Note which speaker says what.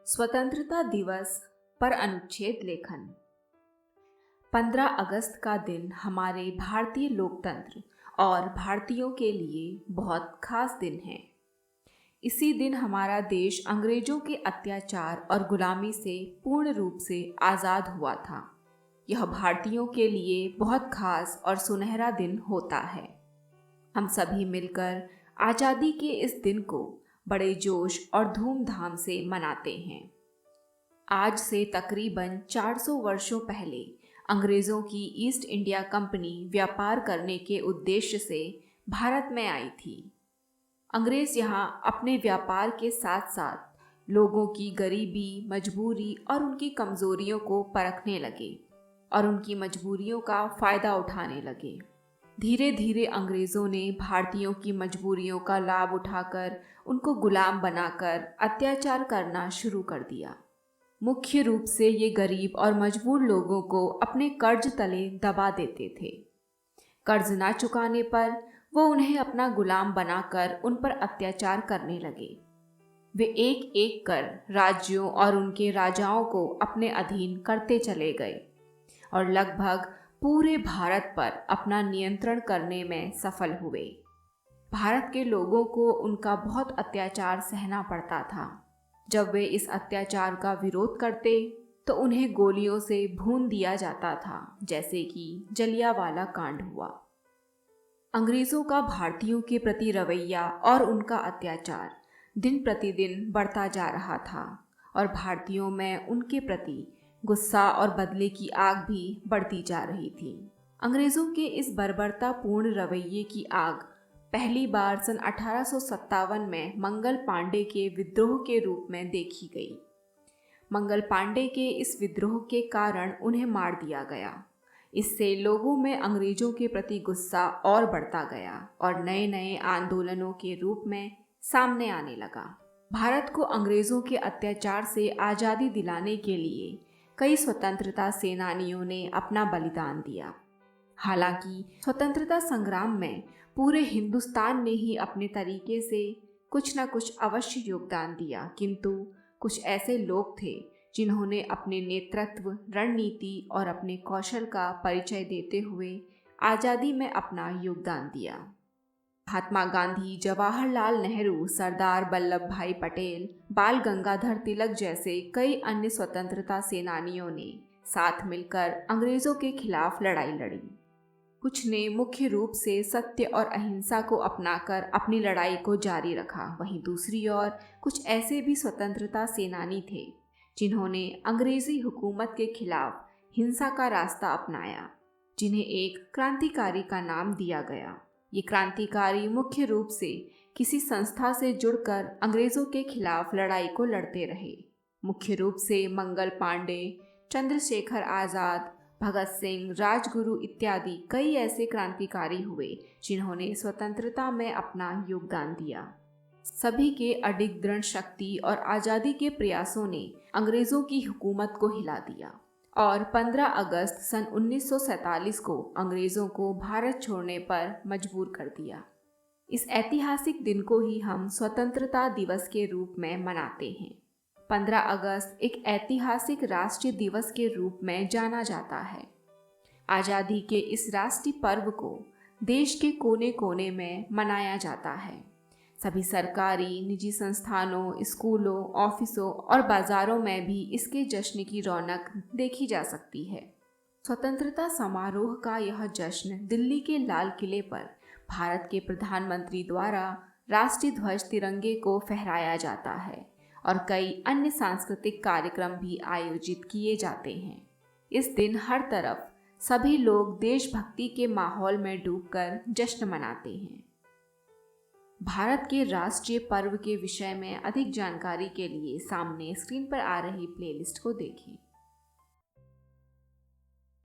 Speaker 1: स्वतंत्रता दिवस पर अनुच्छेद लेखन। 15 अगस्त का दिन हमारे भारतीय लोकतंत्र और भारतीयों के लिए बहुत खास दिन है। इसी दिन हमारा देश अंग्रेजों के अत्याचार और गुलामी से पूर्ण रूप से आज़ाद हुआ था। यह भारतीयों के लिए बहुत खास और सुनहरा दिन होता है। हम सभी मिलकर आज़ादी के इस दिन को बड़े जोश और धूमधाम से मनाते हैं। आज से तकरीबन 400 वर्षों पहले अंग्रेज़ों की ईस्ट इंडिया कंपनी व्यापार करने के उद्देश्य से भारत में आई थी। अंग्रेज़ यहाँ अपने व्यापार के साथ साथ लोगों की गरीबी, मजबूरी और उनकी कमज़ोरियों को परखने लगे और उनकी मजबूरियों का फ़ायदा उठाने लगे। धीरे धीरे अंग्रेज़ों ने भारतीयों की मजबूरियों का लाभ उठाकर उनको गुलाम बनाकर अत्याचार करना शुरू कर दिया। मुख्य रूप से ये गरीब और मजबूर लोगों को अपने कर्ज तले दबा देते थे। कर्ज ना चुकाने पर वो उन्हें अपना गुलाम बनाकर उन पर अत्याचार करने लगे। वे एक एक कर राज्यों और उनके राजाओं को अपने अधीन करते चले गए और लगभग पूरे भारत पर अपना नियंत्रण करने में सफल हुए। भारत के लोगों को उनका बहुत अत्याचार सहना पड़ता था। जब वे इस अत्याचार का विरोध करते तो उन्हें गोलियों से भून दिया जाता था, जैसे कि जलियांवाला कांड हुआ। अंग्रेज़ों का भारतीयों के प्रति रवैया और उनका अत्याचार दिन प्रतिदिन बढ़ता जा रहा था और भारतीयों में उनके प्रति गुस्सा और बदले की आग भी बढ़ती जा रही थी। अंग्रेज़ों के इस बर्बरतापूर्ण रवैये की आग पहली बार सन 1857 में मंगल पांडे के विद्रोह के रूप में देखी गई। मंगल पांडे के इस विद्रोह के कारण उन्हें मार दिया गया। इससे लोगों में अंग्रेज़ों के प्रति गुस्सा और बढ़ता गया और नए नए आंदोलनों के रूप में सामने आने लगा। भारत को अंग्रेज़ों के अत्याचार से आज़ादी दिलाने के लिए कई स्वतंत्रता सेनानियों ने अपना बलिदान दिया। हालांकि स्वतंत्रता संग्राम में पूरे हिंदुस्तान ने ही अपने तरीके से कुछ न कुछ अवश्य योगदान दिया, किंतु कुछ ऐसे लोग थे जिन्होंने अपने नेतृत्व, रणनीति और अपने कौशल का परिचय देते हुए आज़ादी में अपना योगदान दिया। महात्मा गांधी, जवाहरलाल नेहरू, सरदार वल्लभ भाई पटेल, बाल गंगाधर तिलक जैसे कई अन्य स्वतंत्रता सेनानियों ने साथ मिलकर अंग्रेज़ों के खिलाफ लड़ाई लड़ी। कुछ ने मुख्य रूप से सत्य और अहिंसा को अपनाकर अपनी लड़ाई को जारी रखा। वहीं दूसरी ओर कुछ ऐसे भी स्वतंत्रता सेनानी थे जिन्होंने अंग्रेज़ी हुकूमत के खिलाफ हिंसा का रास्ता अपनाया, जिन्हें एक क्रांतिकारी का नाम दिया गया। ये क्रांतिकारी मुख्य रूप से किसी संस्था से जुड़कर अंग्रेज़ों के खिलाफ लड़ाई को लड़ते रहे। मुख्य रूप से मंगल पांडे, चंद्रशेखर आज़ाद, भगत सिंह, राजगुरु इत्यादि कई ऐसे क्रांतिकारी हुए जिन्होंने स्वतंत्रता में अपना योगदान दिया। सभी के अडिग दृढ़ शक्ति और आज़ादी के प्रयासों ने अंग्रेज़ों की हुकूमत को हिला दिया और 15 अगस्त सन 1947 को अंग्रेज़ों को भारत छोड़ने पर मजबूर कर दिया। इस ऐतिहासिक दिन को ही हम स्वतंत्रता दिवस के रूप में मनाते हैं। 15 अगस्त एक ऐतिहासिक राष्ट्रीय दिवस के रूप में जाना जाता है। आज़ादी के इस राष्ट्रीय पर्व को देश के कोने कोने में मनाया जाता है। सभी सरकारी, निजी संस्थानों, स्कूलों, ऑफिसों और बाज़ारों में भी इसके जश्न की रौनक देखी जा सकती है। स्वतंत्रता समारोह का यह जश्न दिल्ली के लाल किले पर भारत के प्रधानमंत्री द्वारा राष्ट्रीय ध्वज तिरंगे को फहराया जाता है और कई अन्य सांस्कृतिक कार्यक्रम भी आयोजित किए जाते हैं। इस दिन हर तरफ सभी लोग देशभक्ति के माहौल में डूबकर जश्न मनाते हैं। भारत के राष्ट्रीय पर्व के विषय में अधिक जानकारी के लिए सामने स्क्रीन पर आ रही प्लेलिस्ट को देखें।